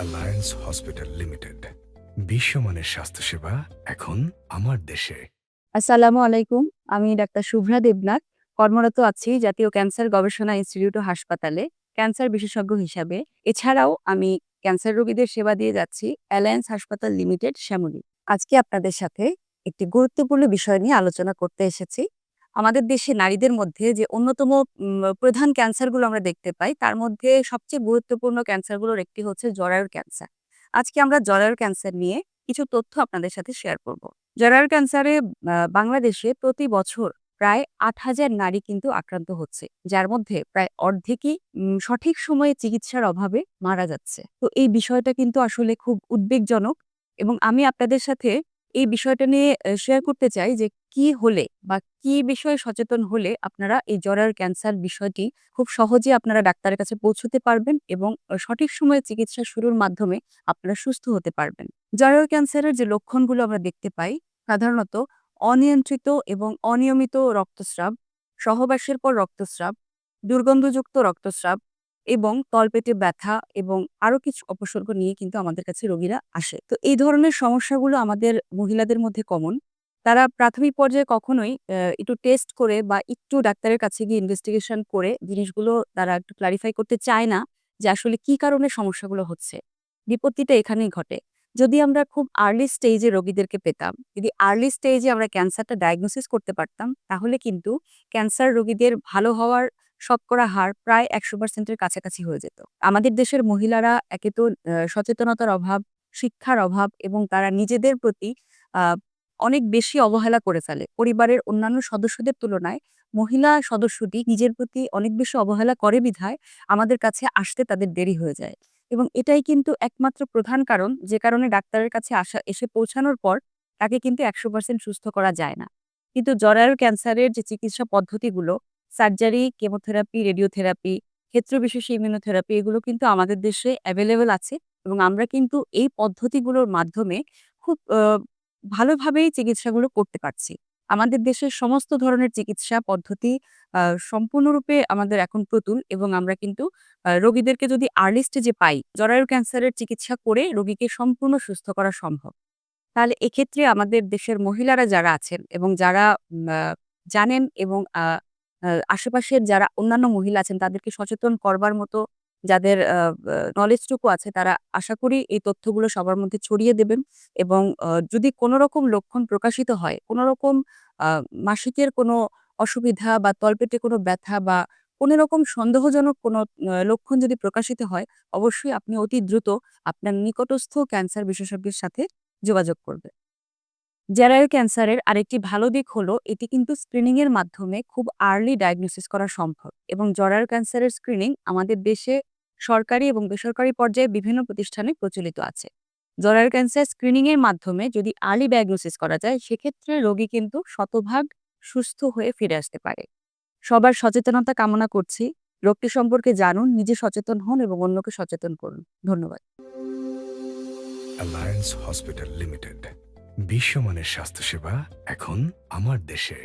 Alliance hospital limited, বিশ্বমানের স্বাস্থ্যসেবা এখন আমার দেশে। আসসালামু আলাইকুম। আমি ডাক্তার শুভ্রা দেবনাথ। কর্মরত আছি জাতীয় ক্যান্সার গবেষণা ইনস্টিটিউট ও হাসপাতালে ক্যান্সার বিশেষজ্ঞ হিসাবে। এছাড়াও আমি ক্যান্সার রোগীদের সেবা দিয়ে যাচ্ছি অ্যালায়েন্স হাসপাতাল লিমিটেড, শ্যামলী। আজকে আপনাদের সাথে একটি গুরুত্বপূর্ণ বিষয় নিয়ে আলোচনা করতে এসেছি। আমাদের দেশে নারীদের মধ্যে যে অন্যতম প্রধান ক্যান্সারগুলো আমরা দেখতে পাই, তার মধ্যে সবচেয়ে গুরুত্বপূর্ণ ক্যান্সারগুলোর একটি হচ্ছে জরায়ুর ক্যান্সার। আজকে আমরা জরায়ুর ক্যান্সার নিয়ে কিছু তথ্য আপনাদের সাথে শেয়ার করব। জরায়ুর ক্যান্সারে বাংলাদেশে প্রতি বছর প্রায় ৮,০০০ নারী কিন্তু আক্রান্ত হচ্ছে। যার মধ্যে প্রায় অর্ধেকই সঠিক সময়ে চিকিৎসার অভাবে মারা যাচ্ছে। তো এই বিষয়টা কিন্তু আসলে খুব উদ্বেগজনক, এবং আমি আপনাদের সাথে এই বিষয়টা নিয়ে শেয়ার করতে চাই যে কি হলে বা কি বিষয়ে সচেতন হলে আপনারা এই জরায়ুর ক্যান্সার বিষয়টি খুব সহজে আপনারা ডাক্তারের কাছে পৌঁছতে পারবেন, এবং সঠিক সময়ে চিকিৎসা শুরুর মাধ্যমে আপনারা সুস্থ হতে পারবেন। জরায়ুর ক্যান্সারের যে লক্ষণগুলো আমরা দেখতে পাই, সাধারণত অনিয়ন্ত্রিত এবং অনিয়মিত রক্তস্রাব, সহবাসের পর রক্তস্রাব, দুর্গন্ধযুক্ত রক্তস্রাব এবং তলপেটে ব্যথা এবং আরো কিছু উপসর্গ নিয়ে কিন্তু আমাদের কাছে রোগীরা আসে। তো এই ধরনের সমস্যাগুলো আমাদের মহিলাদের মধ্যে কমন। তারা প্রাথমিক পর্যায়ে কখনোই একটু টেস্ট করে বা একটু ডাক্তারের কাছে গিয়ে ইনভেস্টিগেশন করে জিনিসগুলো তারা একটু ক্লারিফাই করতে চায় না যে আসলে কি কারণে সমস্যাগুলো হচ্ছে। বিপত্তিটা এখানেই ঘটে। যদি আমরা খুব আর্লি স্টেজে রোগীদেরকে পেতাম, যদি আর্লি স্টেজে আমরা ক্যান্সারটা ডায়াগনোসিস করতে পারতাম, তাহলে কিন্তু ক্যান্সার রোগীদের ভালো হওয়ার শতকরা হার প্রায় ১০০% এর কাছাকাছি হয়ে যেত। আমাদের দেশের মহিলারা একে তো সচেতনতার অভাব, শিক্ষার অভাব, এবং তারা নিজেদের প্রতি আ অনেক বেশি অবহেলা করে ফেলে। পরিবারের অন্যান্য সদস্যদের তুলনায় মহিলা সদস্যটি নিজের প্রতি অনেক বেশি অবহেলা করে বিধায় আমাদের কাছে আসতে তাদের দেরি হয়ে যায়। এবং এটাই কিন্তু একমাত্র প্রধান কারণ, যে কারণে ডাক্তারের কাছে এসে পৌঁছানোর পর তাকে কিন্তু ১০০% সুস্থ করা যায় না। কিন্তু জরায়ুর ক্যান্সারের যে চিকিৎসা পদ্ধতিগুলো, সার্জারি, কেমোথেরাপি, রেডিওথেরাপি, ক্ষেত্রবিশেষে ইমিউনোথেরাপি, এগুলো কিন্তু আমাদের দেশে এভেইলেবল আছে, এবং আমরা কিন্তু এই পদ্ধতিগুলোর মাধ্যমে খুব ভালোভাবেই চিকিৎসাগুলো করতে পারছি। আমাদের দেশের সমস্ত ধরনের চিকিৎসা পদ্ধতি সম্পূর্ণরূপে আমাদের এখন প্রতুল, এবং আমরা কিন্তু রোগীদেরকে যদি আর্লি স্টেজে পাই, জরায়ুর ক্যান্সারের চিকিৎসা করে রোগীকে সম্পূর্ণ সুস্থ করা সম্ভব। তাহলে এক্ষেত্রে আমাদের দেশের মহিলারা যারা আছেন এবং যারা জানেন, এবং আশেপাশের যারা অন্যান্য মহিলা আছেন তাদেরকে সচেতন করবার মতো যাদের নলেজটুকু আছে, তারা আশা করি এই তথ্যগুলো সবার মধ্যে ছড়িয়ে দেবেন। এবং যদি কোনো রকম লক্ষণ প্রকাশিত হয়, কোনো রকম আ মাসিকের কোনো অসুবিধা বা তলপেটে কোনো ব্যথা বা কোনো রকম সন্দেহজনক কোনো লক্ষণ যদি প্রকাশিত হয়, অবশ্যই আপনি অতি দ্রুত আপনার নিকটস্থ ক্যান্সার বিশেষজ্ঞের সাথে যোগাযোগ করবে। জরায়ু ক্যান্সারের আরেকটি ভালো দিক হলো এটি কিন্তু স্ক্রিনিং এর মাধ্যমে খুব আর্লি ডায়াগনোসিস করা সম্ভব, এবং জরায়ু ক্যান্সারের স্ক্রিনিং আমাদের দেশে সরকারি এবং বেসরকারি পর্যায়ে বিভিন্ন প্রতিষ্ঠানে প্রচলিত আছে। জরায়ু ক্যান্সার স্ক্রিনিং এর মাধ্যমে যদি আর্লি ডায়াগনোসিস করা যায়, সেক্ষেত্রে রোগী কিন্তু শতভাগ সুস্থ হয়ে ফিরে আসতে পারে। সবার সচেতনতা কামনা করছি। রোগটি সম্পর্কে জানুন, নিজে সচেতন হন এবং অন্যকে সচেতন করুন। ধন্যবাদ। অ্যালায়েন্স হসপিটাল লিমিটেড, বিশ্বমানের স্বাস্থ্যসেবা এখন আমার দেশে।